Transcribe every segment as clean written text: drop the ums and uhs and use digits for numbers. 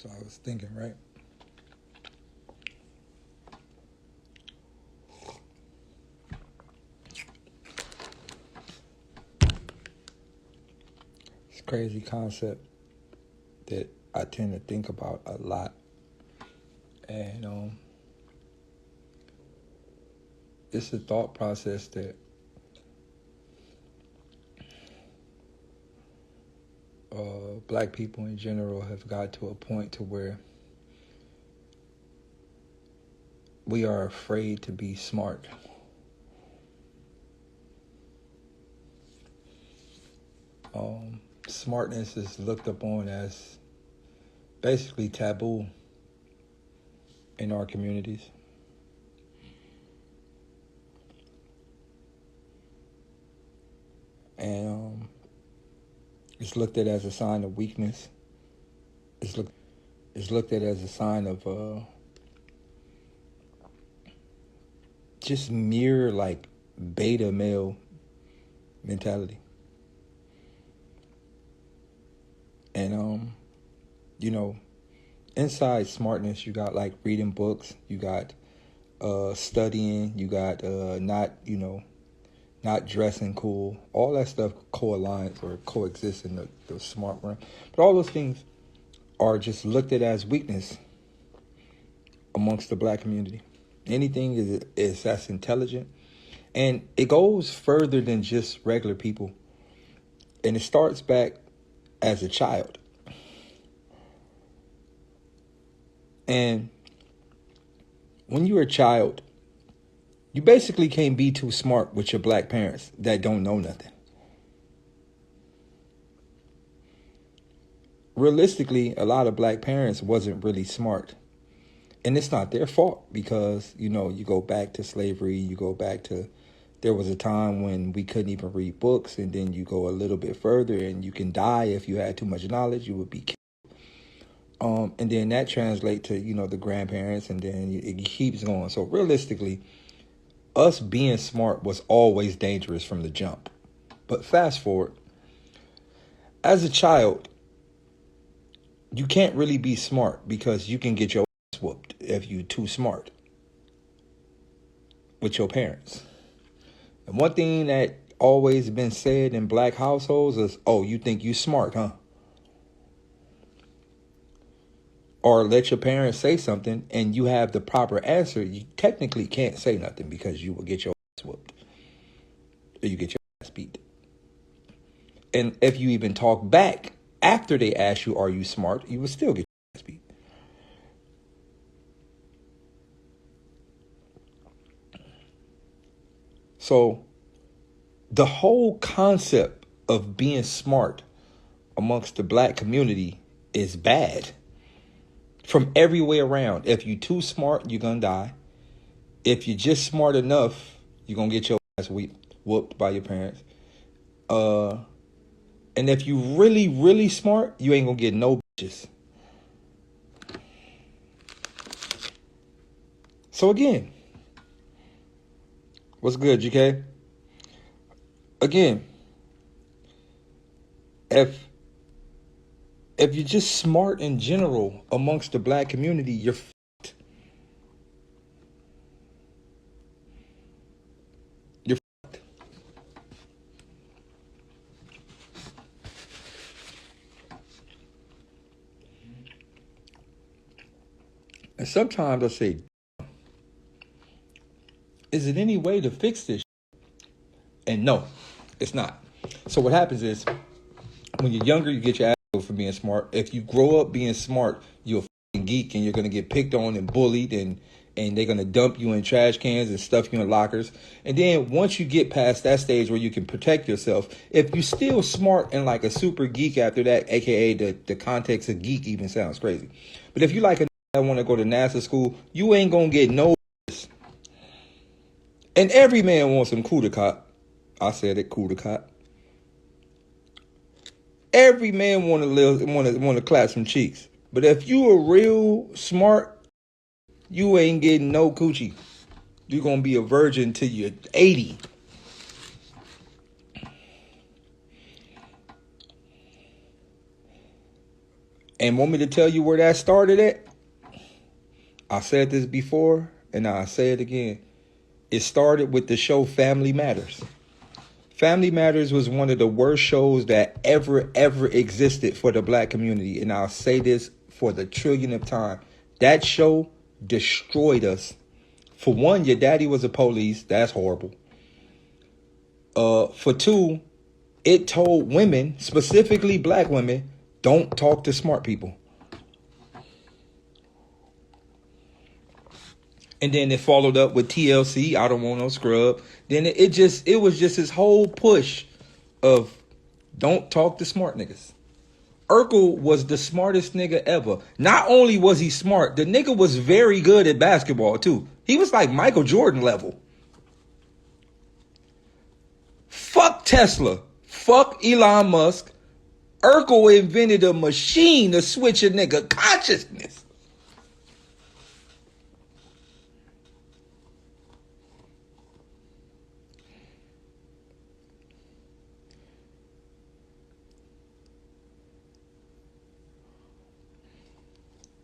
what I was thinking, right? It's a crazy concept that I tend to think about a lot. And it's a thought process that black people in general have got to a point to where we are afraid to be smart. Smartness is looked upon as basically taboo in our communities. And it's looked at as a sign of weakness. It's looked at as a sign of just mere like beta male mentality. And inside smartness, you got like reading books, you got studying, you got not dressing cool. All that stuff co-aligns or coexists in the smart realm. But all those things are just looked at as weakness amongst the black community. Anything is that's intelligent. And it goes further than just regular people. And it starts back as a child. And when you're a child, you basically can't be too smart with your black parents that don't know nothing. Realistically, a lot of black parents wasn't really smart. And it's not their fault because, you go back to slavery, you go back to, there was a time when we couldn't even read books, and then you go a little bit further and you can die if you had too much knowledge, you would be killed. And then that translates to, the grandparents, and then it keeps going. So realistically, us being smart was always dangerous from the jump. But fast forward, as a child, you can't really be smart because you can get your ass whooped if you're too smart with your parents. And one thing that always been said in black households is, oh, you think you smart, huh? Or let your parents say something and you have the proper answer. You technically can't say nothing because you will get your ass whooped. Or you get your ass beat. And if you even talk back after they ask you, are you smart? You will still get your ass beat. So the whole concept of being smart amongst the black community is bad. From every way around. If you're too smart, you're going to die. If you're just smart enough, you're going to get your ass whooped by your parents. And if you really, really smart, you ain't going to get no bitches. So again, what's good, GK? Again, if you're just smart in general amongst the black community, you're fucked. You're fucked. And sometimes I say, is it any way to fix this? And no, it's not. So what happens is, when you're younger, you get your ass for being smart. If you grow up being smart, you're a fucking geek and you're going to get picked on and bullied and they're going to dump you in trash cans and stuff you in lockers. And then once you get past that stage where you can protect yourself, if you're still smart and like a super geek after that, aka the context of geek even sounds crazy. But if you like a that want to go to NASA school, you ain't going to get no. And every man wants some coup de cop. I said it, coup de cop. Every man want to clap some cheeks. But if you are real smart, you ain't getting no coochie. You're going to be a virgin till you're 80. And want me to tell you where that started at? I said this before, and I'll say it again. It started with the show Family Matters. Family Matters was one of the worst shows that ever existed for the black community. And I'll say this for the trillionth time. That show destroyed us. For one, your daddy was a police. That's horrible. For two, it told women, specifically black women, don't talk to smart people. And then it followed up with TLC, I don't want no scrub. Then it was just this whole push of don't talk to smart niggas. Urkel was the smartest nigga ever. Not only was he smart, the nigga was very good at basketball too. He was like Michael Jordan level. Fuck Tesla. Fuck Elon Musk. Urkel invented a machine to switch a nigga consciousness.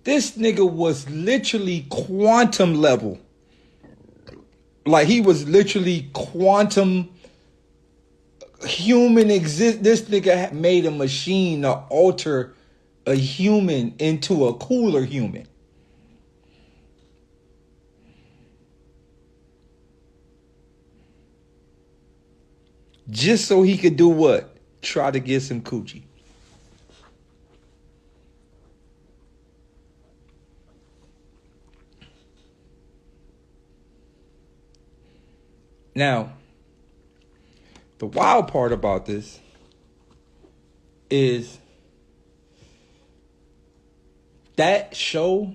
This nigga was literally quantum level. Like he was literally quantum human exist. This nigga made a machine to alter a human into a cooler human. Just so he could do what? Try to get some coochie. Now, the wild part about this is that show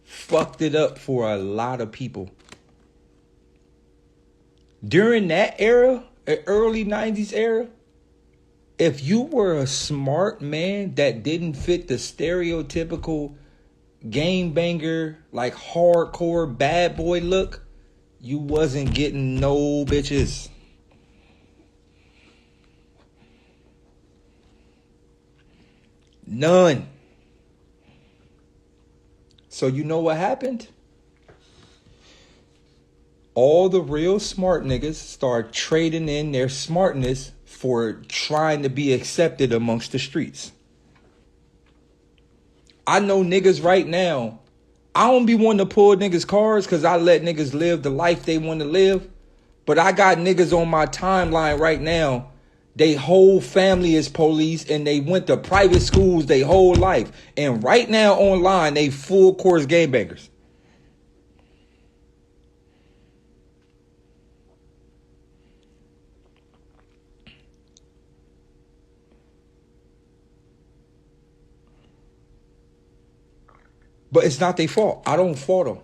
fucked it up for a lot of people. During that era, early 90s era, if you were a smart man that didn't fit the stereotypical game banger, like hardcore bad boy look, you wasn't getting no bitches. None. So you know what happened? All the real smart niggas start trading in their smartness for trying to be accepted amongst the streets. I know niggas right now, I don't be wanting to pull niggas' cars because I let niggas live the life they want to live. But I got niggas on my timeline right now. They whole family is police and they went to private schools their whole life. And right now online, they full course gangbangers. But it's not their fault. I don't fault them.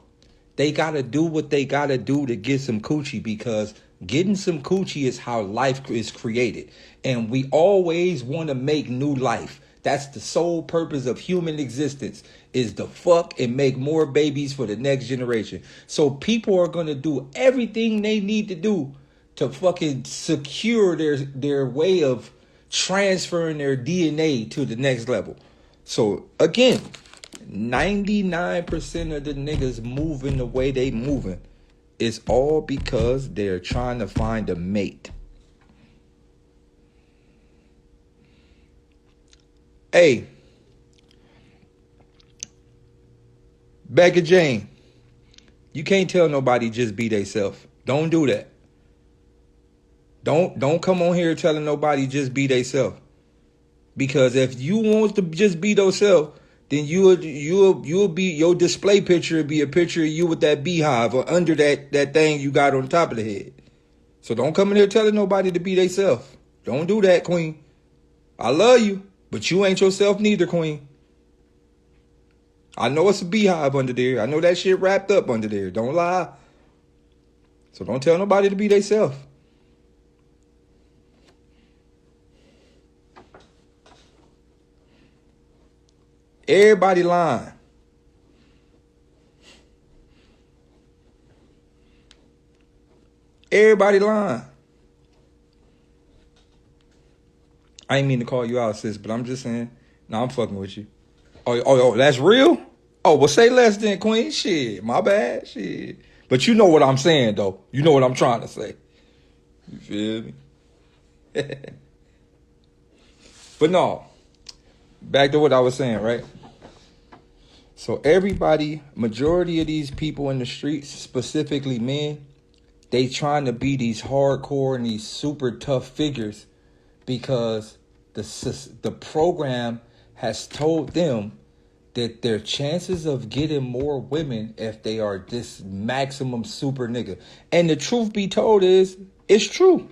They got to do what they got to do to get some coochie, because getting some coochie is how life is created. And we always want to make new life. That's the sole purpose of human existence, is to fuck and make more babies for the next generation. So people are going to do everything they need to do to fucking secure their way of transferring their DNA to the next level. So again, 99% of the niggas moving the way they moving is all because they're trying to find a mate. Hey, Becca Jane, you can't tell nobody just be they self. Don't do that. Don't come on here telling nobody just be they self. Because if you want to just be those self, then you'll be, your display picture will be a picture of you with that beehive or under that thing you got on top of the head. So don't come in here telling nobody to be they self. Don't do that, queen. I love you, but you ain't yourself neither, queen. I know it's a beehive under there. I know that shit wrapped up under there. Don't lie. So don't tell nobody to be they self. Everybody lying. Everybody lying. I ain't mean to call you out, sis, but I'm just saying. No, I'm fucking with you. Oh, that's real? Oh, well, say less than, Queen. Shit, my bad. Shit. But you know what I'm saying, though. You know what I'm trying to say. You feel me? But no, back to what I was saying, right? So everybody, majority of these people in the streets, specifically men, they trying to be these hardcore and these super tough figures because the program has told them that their chances of getting more women if they are this maximum super nigga. And the truth be told is, it's true.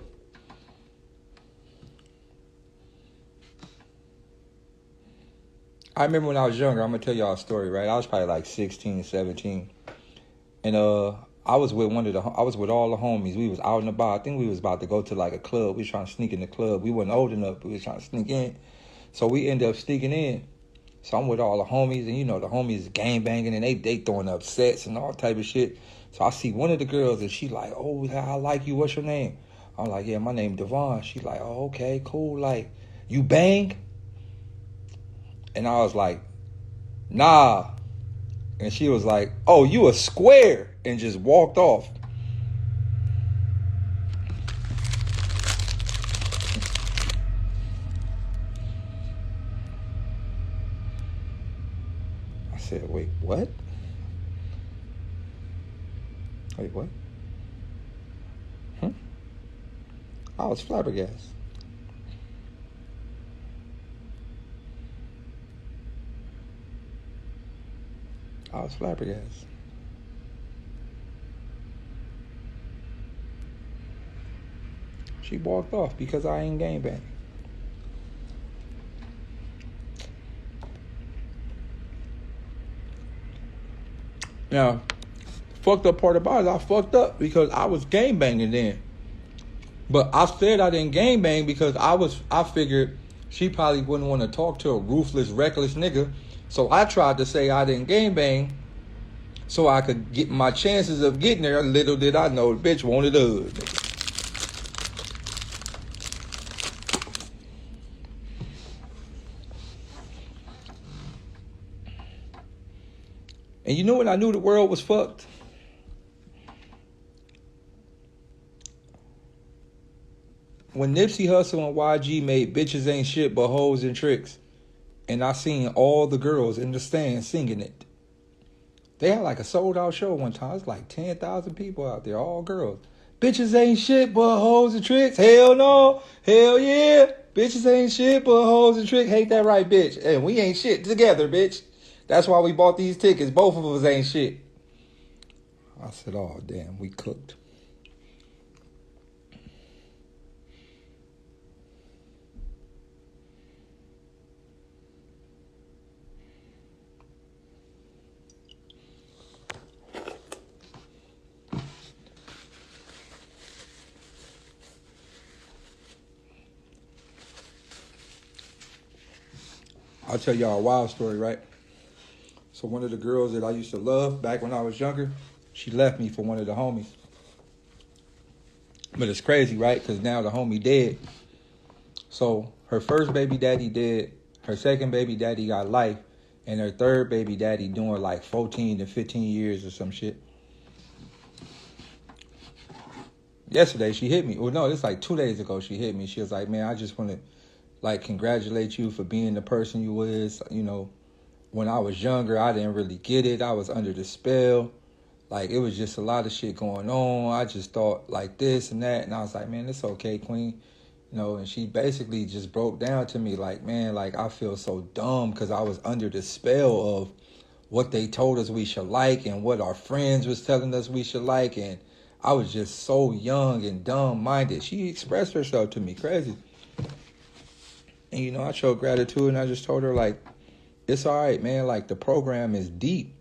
I remember when I was younger, I'm going to tell y'all a story, right? I was probably like 16, 17. And I was with I was with all the homies. We was out and about. I think we was about to go to like a club. We was trying to sneak in the club. We wasn't old enough, but we was trying to sneak in. So we ended up sneaking in. So I'm with all the homies, and you know the homies gang banging, and they throwing up sets and all type of shit. So I see one of the girls, and she like, "Oh, I like you. What's your name?" I'm like, "Yeah, my name Devon." She like, "Oh, okay, cool. Like, you bang?" And I was like, "Nah." And she was like, "Oh, you a square," and just walked off. I said, "Wait, what? Wait, what?" I was flabbergasted. I was flabbergasted. She walked off because I ain't gang bang. Now, fucked up part about it, I fucked up because I was gang banging then. But I said I didn't gang bang because I figured she probably wouldn't want to talk to a ruthless, reckless nigga. So I tried to say I didn't gang bang so I could get my chances of getting there. Little did I know the bitch wanted a hood. And you know when I knew the world was fucked? When Nipsey Hussle and YG made Bitches Ain't Shit But Hoes and Tricks, and I seen all the girls in the stand singing it. They had like a sold out show one time. It's like 10,000 people out there, all girls. Bitches ain't shit but hoes and tricks. Hell no. Hell yeah. Bitches ain't shit but hoes and tricks. Hate that right, bitch. And we ain't shit together, bitch. That's why we bought these tickets. Both of us ain't shit. I said, oh, damn, we cooked. I'll tell y'all a wild story, right? So one of the girls that I used to love back when I was younger, she left me for one of the homies. But it's crazy, right? Because now the homie dead. So her first baby daddy dead. Her second baby daddy got life. And her third baby daddy doing like 14 to 15 years or some shit. Yesterday she hit me. Well, no, it's like 2 days ago she hit me. She was like, man, I just want to like congratulate you for being the person you was. You know, when I was younger, I didn't really get it. I was under the spell. Like, it was just a lot of shit going on. I just thought like this and that. And I was like, man, it's okay, Queen. You know, and she basically just broke down to me like, man, like I feel so dumb because I was under the spell of what they told us we should like and what our friends was telling us we should like. And I was just so young and dumb-minded. She expressed herself to me crazy. And, you know, I showed gratitude and I just told her, like, it's all right, man. Like, the program is deep.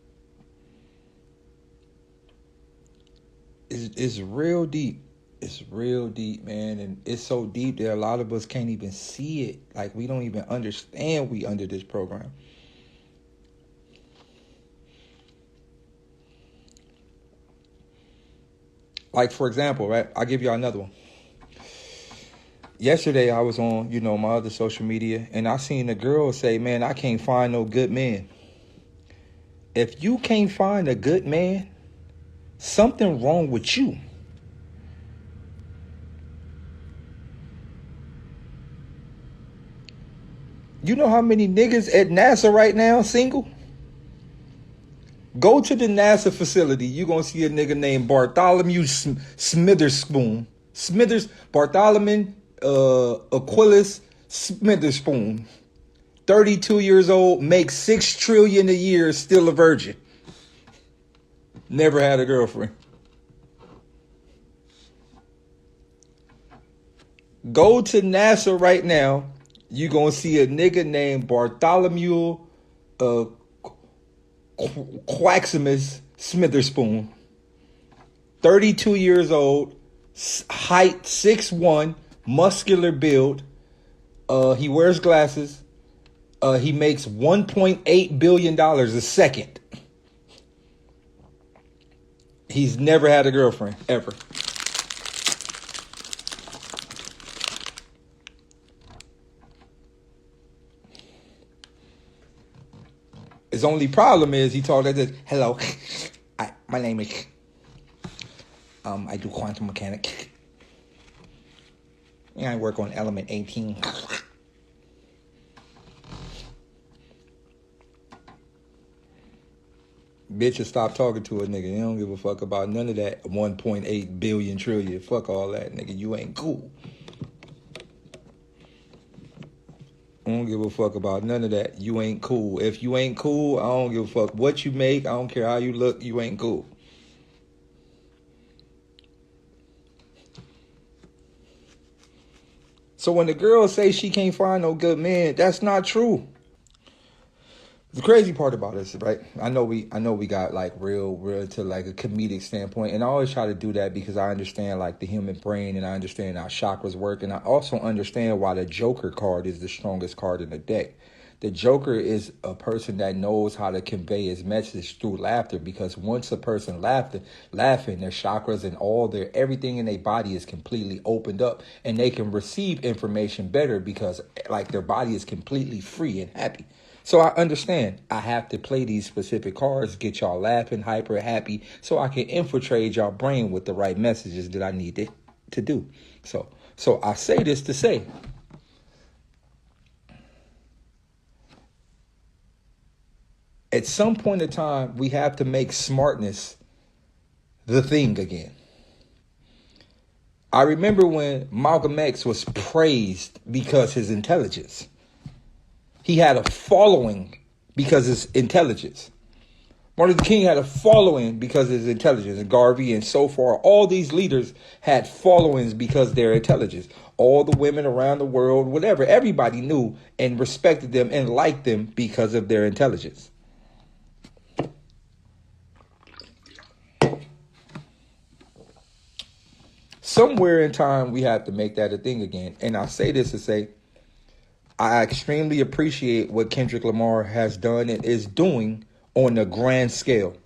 It's real deep. It's real deep, man. And it's so deep that a lot of us can't even see it. Like, we don't even understand we under this program. Like, for example, right? I'll give y'all another one. Yesterday I was on, my other social media, and I seen a girl say, man, I can't find no good man. If you can't find a good man, something wrong with you. You know how many niggas at NASA right now single? Go to the NASA facility. You're going to see a nigga named Bartholomew Smitherspoon. Bartholomew Aquilus Smitherspoon. 32 years old, makes $6 trillion a year, still a virgin. Never had a girlfriend. Go to NASA right now. You're going to see a nigga named Bartholomew Quaximus Smitherspoon. 32 years old, height 6'1", muscular build. He wears glasses. He makes $1.8 billion a second. He's never had a girlfriend, ever. His only problem is he talked like this. Hello, my name is, I do quantum mechanics. I work on element 18. Bitches stop talking to a nigga. They don't give a fuck about none of that 1.8 billion trillion. Fuck all that, nigga. You ain't cool. I don't give a fuck about none of that. You ain't cool. If you ain't cool, I don't give a fuck what you make. I don't care how you look. You ain't cool. So when the girl say she can't find no good man, that's not true. The crazy part about this, right? I know we got like real to like a comedic standpoint, and I always try to do that because I understand like the human brain, and I understand how chakras work, and I also understand why the Joker card is the strongest card in the deck. The Joker is a person that knows how to convey his message through laughter, because once a person laughing, their chakras and everything in their body is completely opened up, and they can receive information better because like their body is completely free and happy. So I understand I have to play these specific cards, get y'all laughing, hyper happy, so I can infiltrate y'all brain with the right messages that I need to do. So I say this to say, at some point in time, we have to make smartness the thing again. I remember when Malcolm X was praised because his intelligence. He had a following because of his intelligence. Martin Luther King had a following because of his intelligence. And Garvey and so far, all these leaders had followings because of their intelligence. All the women around the world, whatever, everybody knew and respected them and liked them because of their intelligence. Somewhere in time, we have to make that a thing again. And I say this to say, I extremely appreciate what Kendrick Lamar has done and is doing on a grand scale.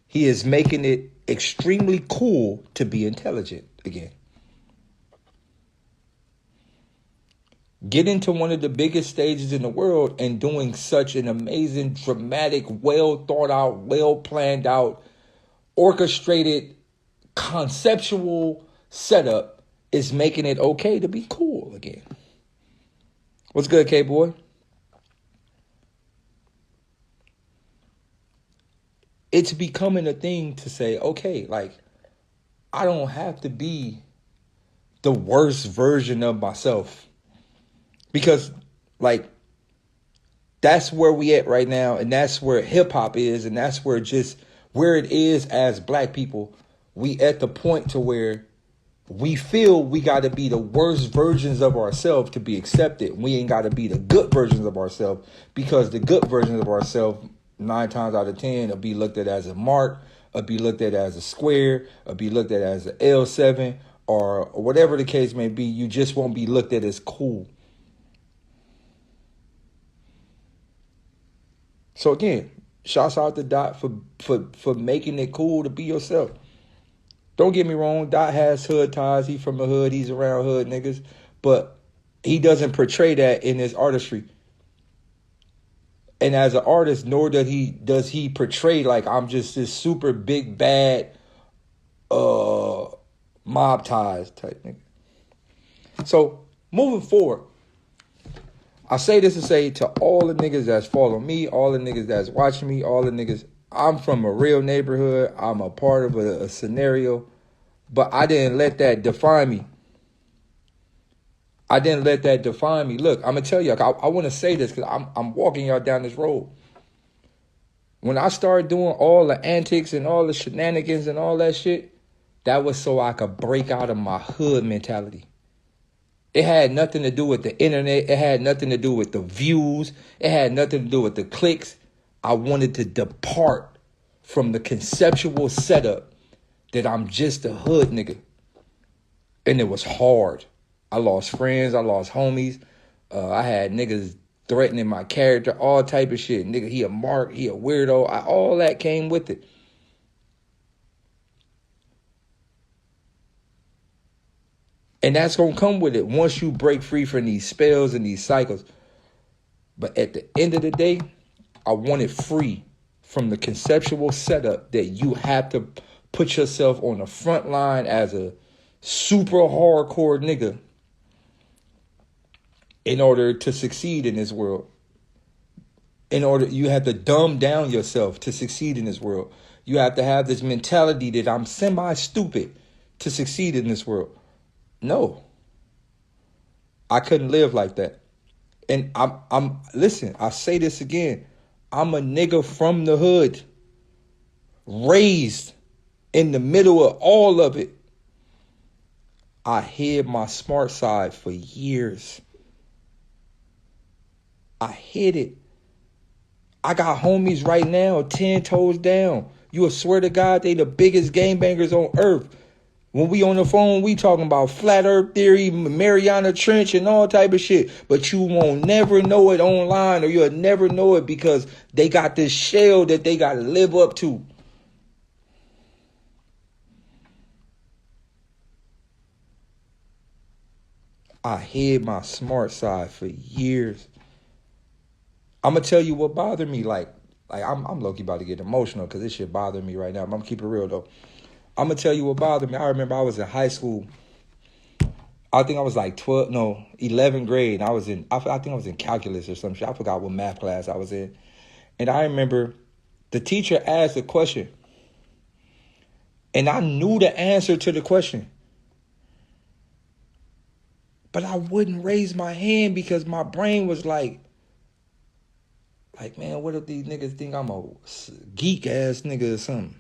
He is making it extremely cool to be intelligent again. Get into one of the biggest stages in the world and doing such an amazing, dramatic, well thought out, well planned out, orchestrated, conceptual setup is making it okay to be cool again. What's good, K-Boy? It's becoming a thing to say, okay, like, I don't have to be the worst version of myself. Because, like, that's where we at right now, and that's where hip-hop is, and that's where it is as black people. We at the point to where we feel we got to be the worst versions of ourselves to be accepted. We ain't got to be the good versions of ourselves, because the good versions of ourselves, 9 times out of 10, will be looked at as a mark, or be looked at as a square, or be looked at as an L7, or whatever the case may be. You just won't be looked at as cool. So again, shouts out to Dot for making it cool to be yourself. Don't get me wrong, Dot has hood ties. He's from the hood. He's around hood niggas. but he doesn't portray that in his artistry. And as an artist, nor does he portray like I'm just this super big bad mob ties type nigga. So moving forward, I say this to say to all the niggas that's following me, all the niggas that's watching me, all the niggas, I'm from a real neighborhood. I'm a part of a scenario, but I didn't let that define me. I didn't let that define me. Look, I'm going to tell you, I want to say this because I'm walking y'all down this road. When I started doing all the antics and all the shenanigans and all that shit, that was so I could break out of my hood mentality. It had nothing to do with the internet. It had nothing to do with the views. It had nothing to do with the clicks. I wanted to depart from the conceptual setup that I'm just a hood nigga. And it was hard. I lost friends. I lost homies. I had niggas threatening my character, all type of shit. Nigga, he a mark, he a weirdo. All that came with it. And that's going to come with it once you break free from these spells and these cycles. But at the end of the day, I wanted free from the conceptual setup that you have to put yourself on the front line as a super hardcore nigga in order to succeed in this world. You have to dumb down yourself to succeed in this world. You have to have this mentality that I'm semi-stupid to succeed in this world. No, I couldn't live like that. And listen, I say this again. I'm a nigga from the hood, raised in the middle of all of it. I hid my smart side for years. I hid it. I got homies right now, 10 toes down. You will swear to God, they the biggest gangbangers on earth. When we on the phone, we talking about flat earth theory, Mariana Trench, and all type of shit. But you won't never know it online, or you'll never know it because they got this shell that they got to live up to. I hid my smart side for years. I'm going to tell you what bothered me. Like I'm low-key about to get emotional because this shit bothering me right now. I'm going to keep it real, though. I'm going to tell you what bothered me. I remember I was in high school. I think I was like 11th grade. I think I was in calculus or some shit. I forgot what math class I was in. And I remember the teacher asked a question. And I knew the answer to the question. But I wouldn't raise my hand because my brain was like, man, what if these niggas think I'm a geek ass nigga or something?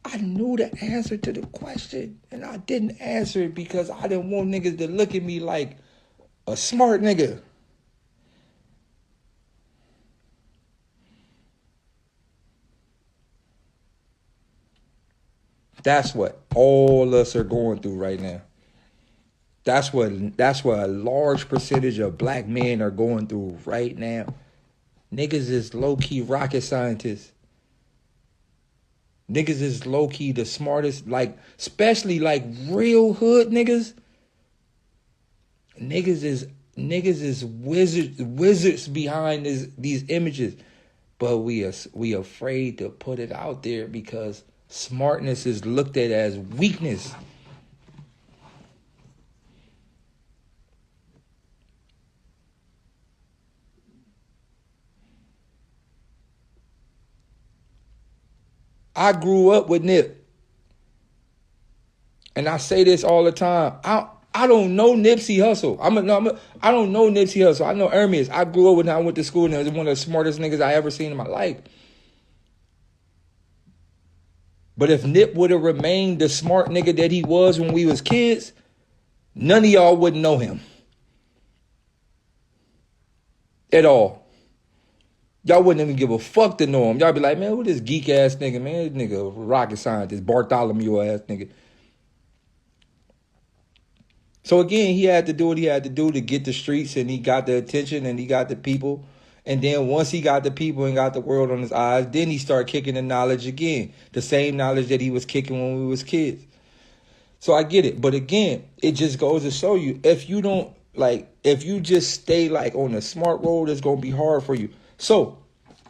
I knew the answer to the question, and I didn't answer it because I didn't want niggas to look at me like a smart nigga. That's what all us are going through right now. That's what a large percentage of black men are going through right now. Niggas is low-key rocket scientists. Niggas is low-key the smartest, like, especially like real hood niggas. Niggas is wizards behind these images. But we afraid to put it out there because smartness is looked at as weakness. I grew up with Nip. And I say this all the time. I don't know Nipsey Hussle. I don't know Nipsey Hussle. I know Hermes. I grew up with him. I went to school and he was one of the smartest niggas I ever seen in my life. But if Nip would have remained the smart nigga that he was when we was kids, none of y'all wouldn't know him. At all. Y'all wouldn't even give a fuck to know him. Y'all be like, man, who this geek ass nigga, man? This nigga rocket scientist, Bartholomew ass nigga. So again, he had to do what he had to do to get the streets, and he got the attention and he got the people. And then once he got the people and got the world on his eyes, then he started kicking the knowledge again. The same knowledge that he was kicking when we was kids. So I get it. But again, it just goes to show you, if you don't, like, if you just stay like on the smart road, it's going to be hard for you. So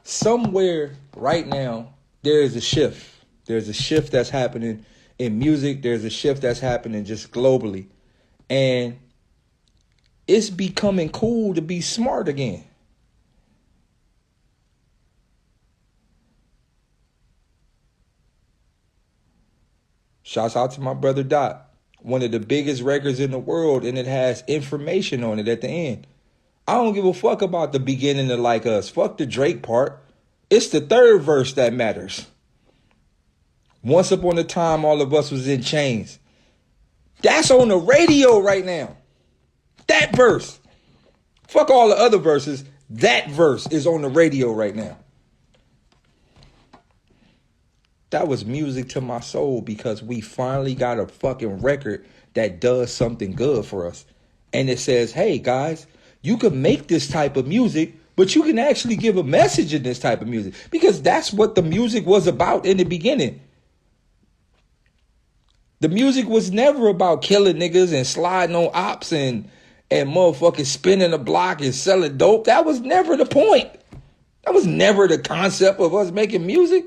somewhere right now, there is a shift. There's a shift that's happening in music. There's a shift that's happening just globally. And it's becoming cool to be smart again. Shouts out to my brother Dot. One of the biggest records in the world, and it has information on it at the end. I don't give a fuck about the beginning of Like Us. Fuck the Drake part. It's the third verse that matters. Once upon a time, all of us was in chains. That's on the radio right now. That verse. Fuck all the other verses. That verse is on the radio right now. That was music to my soul, because we finally got a fucking record that does something good for us. And it says, hey guys, you can make this type of music, but you can actually give a message in this type of music. Because that's what the music was about in the beginning. The music was never about killing niggas and sliding on ops and motherfucking spinning a block and selling dope. That was never the point. That was never the concept of us making music.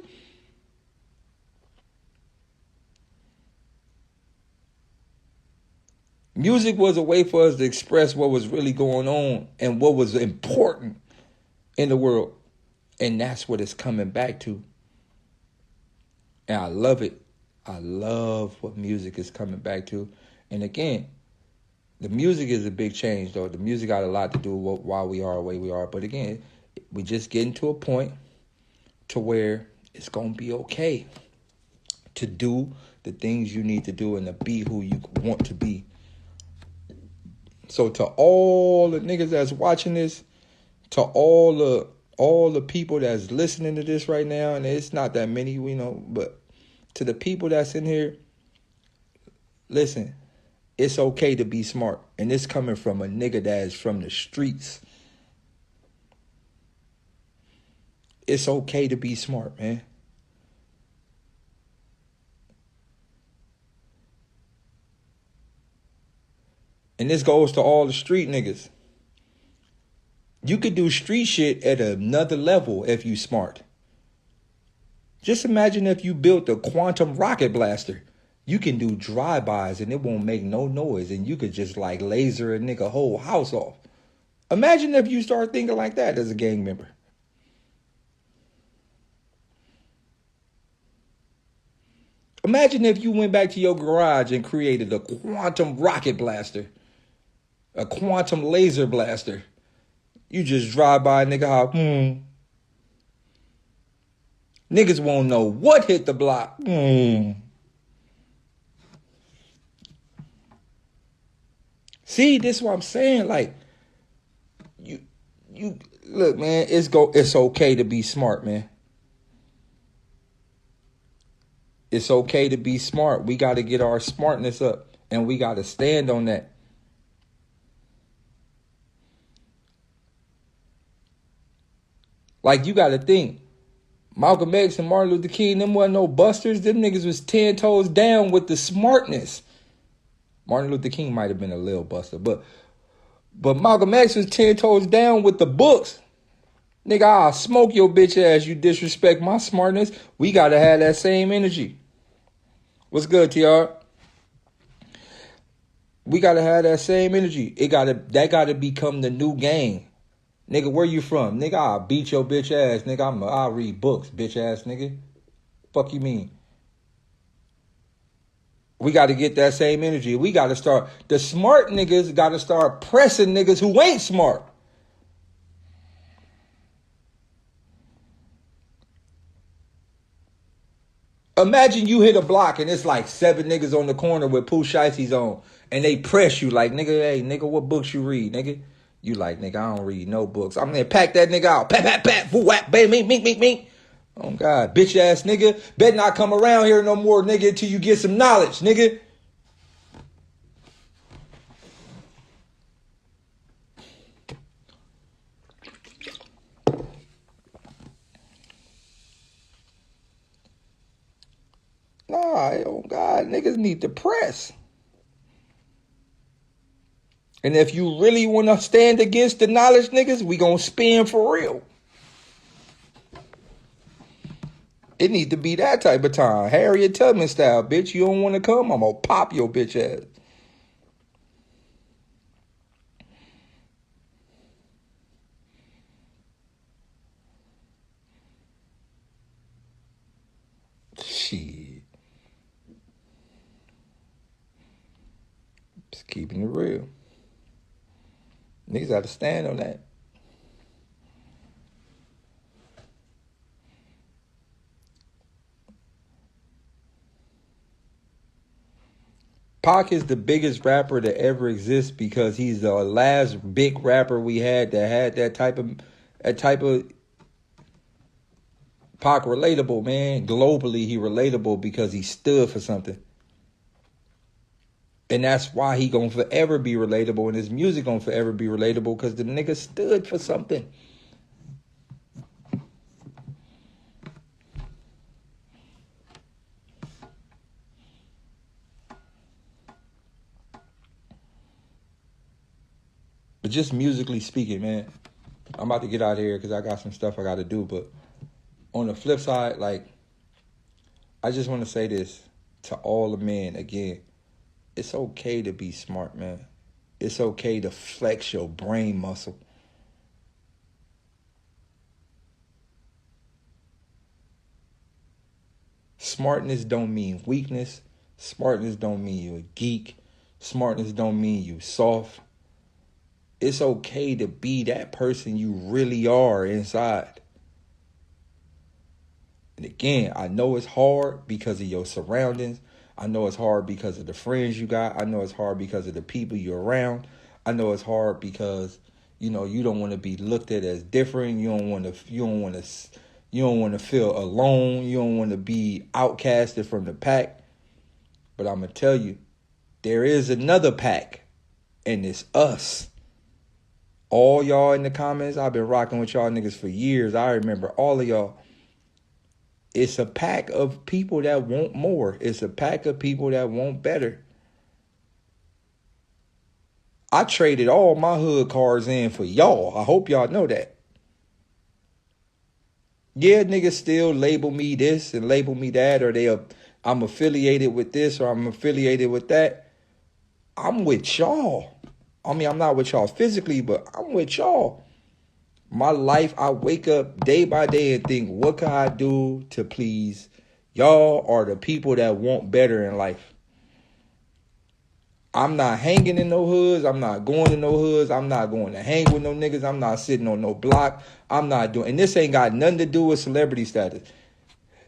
Music was a way for us to express what was really going on and what was important in the world. And that's what it's coming back to. And I love it. I love what music is coming back to. And again, the music is a big change, though. The music got a lot to do with why we are the way we are. But again, we just getting to a point to where it's going to be okay to do the things you need to do and to be who you want to be. So to all the niggas that's watching this, to all the people that's listening to this right now, and it's not that many, you know, but to the people that's in here, listen, it's okay to be smart. And it's coming from a nigga that is from the streets. It's okay to be smart, man. And this goes to all the street niggas. You could do street shit at another level if you smart. Just imagine if you built a quantum rocket blaster. You can do drive-bys and it won't make no noise, and you could just like laser a nigga whole house off. Imagine if you start thinking like that as a gang member. Imagine if you went back to your garage and created a quantum rocket blaster. A quantum laser blaster. You just drive by a nigga house. Niggas won't know what hit the block. See, this is what I'm saying. Like, you look, man, it's okay to be smart, man. It's okay to be smart. We got to get our smartness up, and we got to stand on that. Like, you got to think, Malcolm X and Martin Luther King, them wasn't no busters. Them niggas was 10 toes down with the smartness. Martin Luther King might have been a little buster, but Malcolm X was 10 toes down with the books. Nigga, I'll smoke your bitch ass, you disrespect my smartness. We got to have that same energy. What's good, TR? We got to have that same energy. That got to become the new game. Nigga, where you from? Nigga, I'll beat your bitch ass. Nigga, I'll read books, bitch ass nigga. Fuck you mean? We got to get that same energy. We got to start. The smart niggas got to start pressing niggas who ain't smart. Imagine you hit a block and it's like 7 niggas on the corner with Pooh Shiesties on. And they press you like, nigga, hey, nigga, what books you read, nigga? You like, nigga, I don't read no books. I'm gonna pack that nigga out. Pat, pat, pat, woo, whap, baby, mink. Oh, God, bitch ass nigga. Better not come around here no more, nigga, until you get some knowledge, nigga. Nah, Oh God, niggas need to press. And if you really want to stand against the knowledge niggas, we gonna spin for real. It need to be that type of time. Harriet Tubman style, bitch. You don't want to come? I'm gonna pop your bitch ass. Shit. Just keeping it real. Niggas got to stand on that. Pac is the biggest rapper to ever exist because he's the last big rapper we had that had that type of Pac relatable, man. Globally, he relatable because he stood for something. And that's why he gonna forever be relatable and his music gonna forever be relatable because the nigga stood for something. But just musically speaking, man, I'm about to get out of here because I got some stuff I got to do. But on the flip side, like, I just want to say this to all the men again. It's okay to be smart, man. It's okay to flex your brain muscle. Smartness don't mean weakness. Smartness don't mean you a geek. Smartness don't mean you soft. It's okay to be that person you really are inside. And again, I know it's hard because of your surroundings. I know it's hard because of the friends you got. I know it's hard because of the people you're around. I know it's hard because, you know, you don't want to be looked at as different. You don't want to feel alone. You don't want to be outcasted from the pack. But I'm going to tell you, there is another pack, and it's us. All y'all in the comments, I've been rocking with y'all niggas for years. I remember all of y'all. It's a pack of people that want more. It's a pack of people that want better. I traded all my hood cars in for y'all. I hope y'all know that. Yeah, niggas still label me this and label me that, or I'm affiliated with this or I'm affiliated with that. I'm with y'all. I mean, I'm not with y'all physically, but I'm with y'all. My life, I wake up day by day and think, what can I do to please y'all or the people that want better in life? I'm not hanging in no hoods. I'm not going to no hoods. I'm not going to hang with no niggas. I'm not sitting on no block. I'm not doing, and this ain't got nothing to do with celebrity status.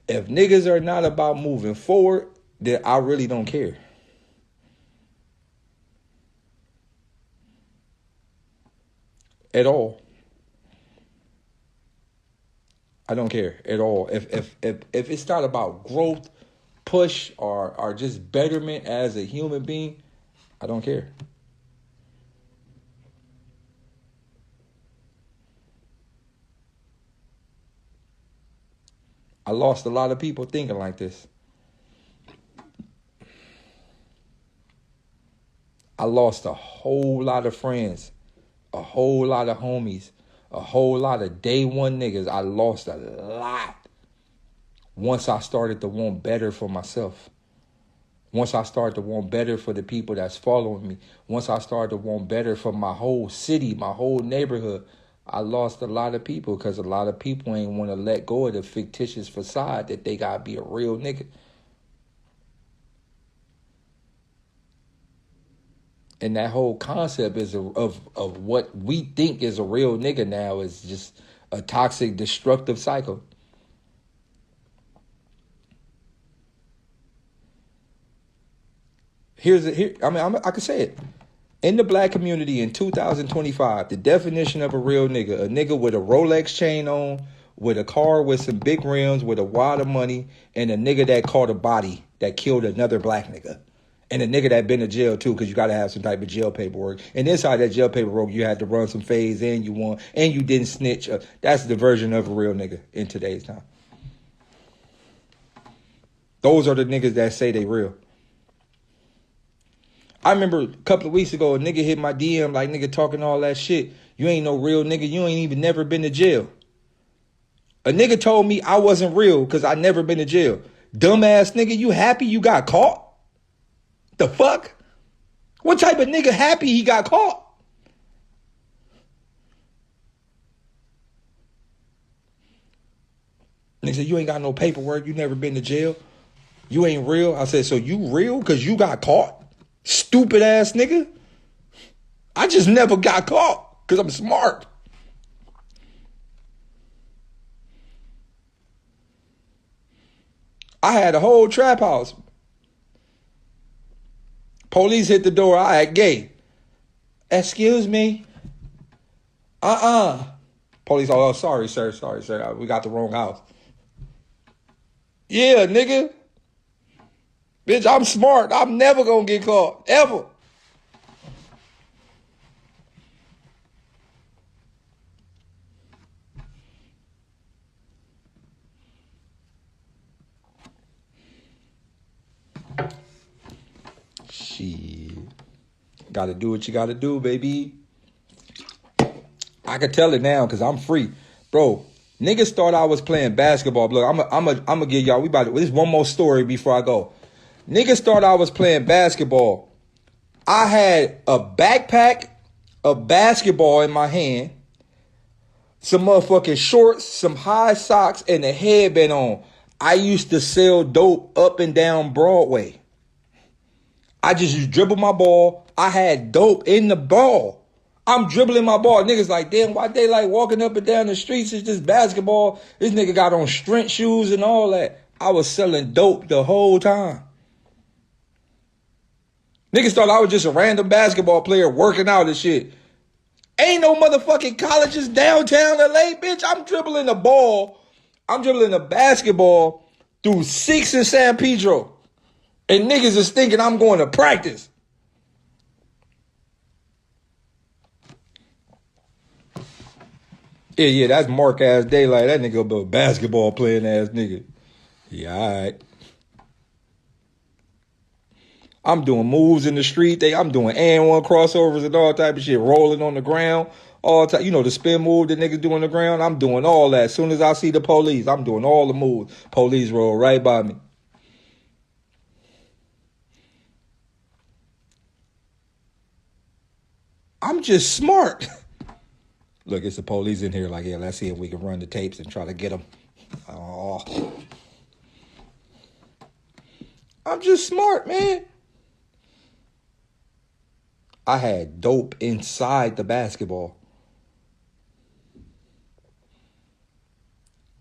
If niggas are not about moving forward, then I really don't care. At all. I don't care at all. If it's not about growth, push, or just betterment as a human being, I don't care. I lost a lot of people thinking like this. I lost a whole lot of friends, a whole lot of homies, a whole lot of day one niggas. I lost a lot once I started to want better for myself. Once I started to want better for the people that's following me. Once I started to want better for my whole city, my whole neighborhood. I lost a lot of people because a lot of people ain't want to let go of the fictitious facade that they got to be a real nigga. And that whole concept is of what we think is a real nigga now is just a toxic, destructive cycle. I can say it. In the black community in 2025, the definition of a real nigga, a nigga with a Rolex chain on, with a car with some big rims, with a wad of money, and a nigga that caught a body that killed another black nigga. And a nigga that been to jail too, because you got to have some type of jail paperwork. And inside that jail paperwork, you had to run some phase and you won, and you didn't snitch. That's the version of a real nigga in today's time. Those are the niggas that say they real. I remember a couple of weeks ago, a nigga hit my DM like, nigga talking all that shit. You ain't no real nigga. You ain't even never been to jail. A nigga told me I wasn't real because I never been to jail. Dumbass nigga, you happy you got caught? The fuck? What type of nigga happy he got caught? Nigga said, you ain't got no paperwork. You never been to jail. You ain't real. I said, so you real because you got caught? Stupid ass nigga. I just never got caught because I'm smart. I had a whole trap house. Police hit the door. I had gay. Excuse me. Police, oh, sorry, sir. We got the wrong house. Yeah, nigga. Bitch, I'm smart. I'm never gonna get caught. Ever. Shit. Gotta do what you gotta do, baby. I can tell it now because I'm free. Bro, niggas thought I was playing basketball. Look, I'm gonna give y'all, this one more story before I go. Niggas thought I was playing basketball. I had a backpack of basketball in my hand, some motherfucking shorts, some high socks, and a headband on. I used to sell dope up and down Broadway. I just used to dribble my ball. I had dope in the ball. I'm dribbling my ball. Niggas like, damn, why they like walking up and down the streets? It's just basketball. This nigga got on strength shoes and all that. I was selling dope the whole time. Niggas thought I was just a random basketball player working out and shit. Ain't no motherfucking colleges downtown LA, bitch. I'm dribbling the ball. I'm dribbling the basketball through 6 in San Pedro. And niggas is thinking I'm going to practice. Yeah, that's Mark ass Daylyt. That nigga a basketball playing ass nigga. Yeah, all right. I'm doing moves in the street. I'm doing and one crossovers and all type of shit, rolling on the ground. All type, you know, the spin move that niggas do on the ground. I'm doing all that. As soon as I see the police, I'm doing all the moves. Police roll right by me. I'm just smart. Look, it's the police in here like, yeah, let's see if we can run the tapes and try to get them. Oh. I'm just smart, man. I had dope inside the basketball.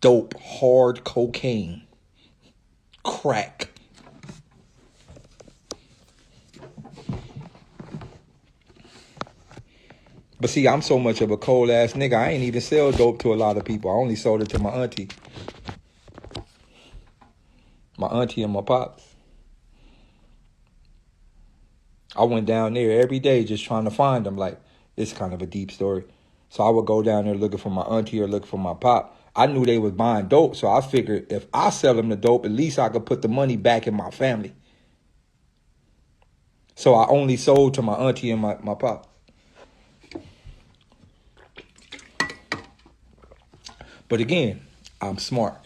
Dope, hard cocaine, crack. But see, I'm so much of a cold ass nigga. I ain't even sell dope to a lot of people. I only sold it to my auntie. My auntie and my pops. I went down there every day just trying to find them. Like, it's kind of a deep story. So I would go down there looking for my auntie or looking for my pop. I knew they was buying dope, so I figured if I sell them the dope, at least I could put the money back in my family. So I only sold to my auntie and my pop. But again, I'm smart.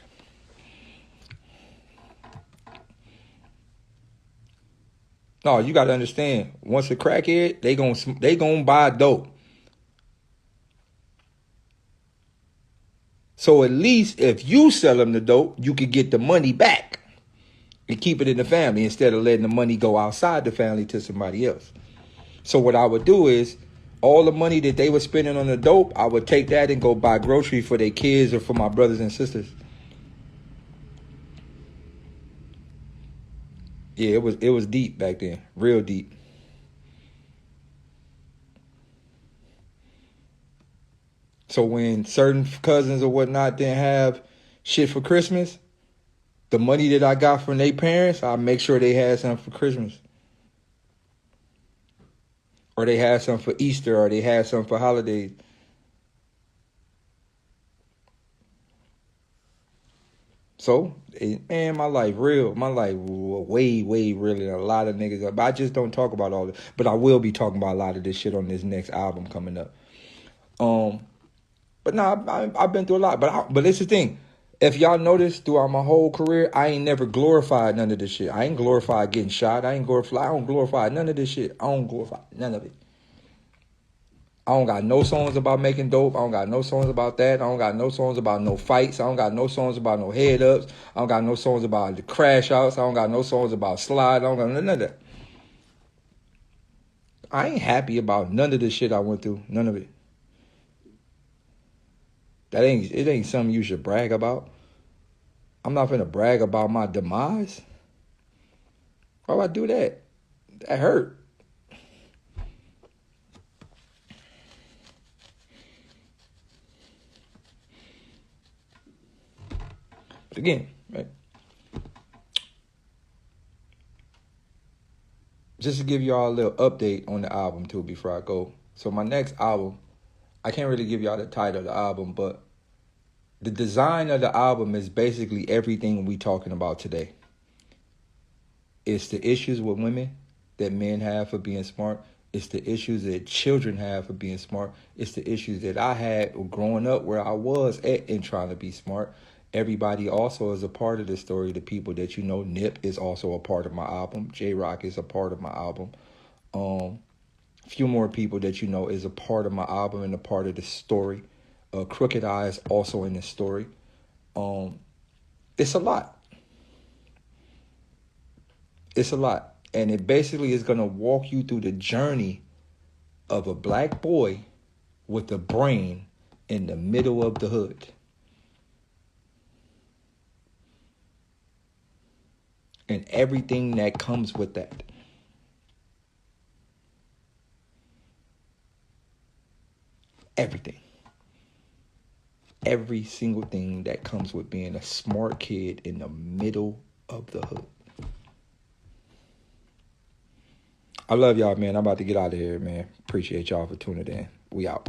No, you got to understand. Once a crackhead, they gonna buy dope. So at least if you sell them the dope, you could get the money back and keep it in the family instead of letting the money go outside the family to somebody else. So what I would do is all the money that they were spending on the dope, I would take that and go buy groceries for their kids or for my brothers and sisters. Yeah, it was deep back then, real deep. So when certain cousins or whatnot didn't have shit for Christmas, the money that I got from their parents, I make sure they had something for Christmas. Or they had something for Easter, or they had something for holidays. So Man, my life real. My life way, way really than a lot of niggas. But I just don't talk about all this. But I will be talking about a lot of this shit on this next album coming up. But nah, I've been through a lot. But it's the thing. If y'all notice throughout my whole career, I ain't never glorified none of this shit. I ain't glorified getting shot. I don't glorify none of this shit. I don't glorify none of it. I don't got no songs about making dope. I don't got no songs about that. I don't got no songs about no fights. I don't got no songs about no head ups. I don't got no songs about the crash outs. I don't got no songs about slide. I don't got none of that. I ain't happy about none of the shit I went through. None of it. It ain't something you should brag about. I'm not finna brag about my demise. Why would I do that? That hurt. But again, right? Just to give y'all a little update on the album too before I go. So my next album, I can't really give y'all the title of the album, but the design of the album is basically everything we talking about today. It's the issues with women that men have for being smart. It's the issues that children have for being smart. It's the issues that I had growing up where I was at and trying to be smart. Everybody also is a part of the story. The people that you know, Nip is also a part of my album. J-Rock is a part of my album. A few more people that you know is a part of my album and a part of the story. Crooked Eye is also in the story. It's a lot. It's a lot. And it basically is going to walk you through the journey of a black boy with a brain in the middle of the hood. And everything that comes with that. Everything. Every single thing that comes with being a smart kid in the middle of the hood. I love y'all, man. I'm about to get out of here, man. Appreciate y'all for tuning in. We out.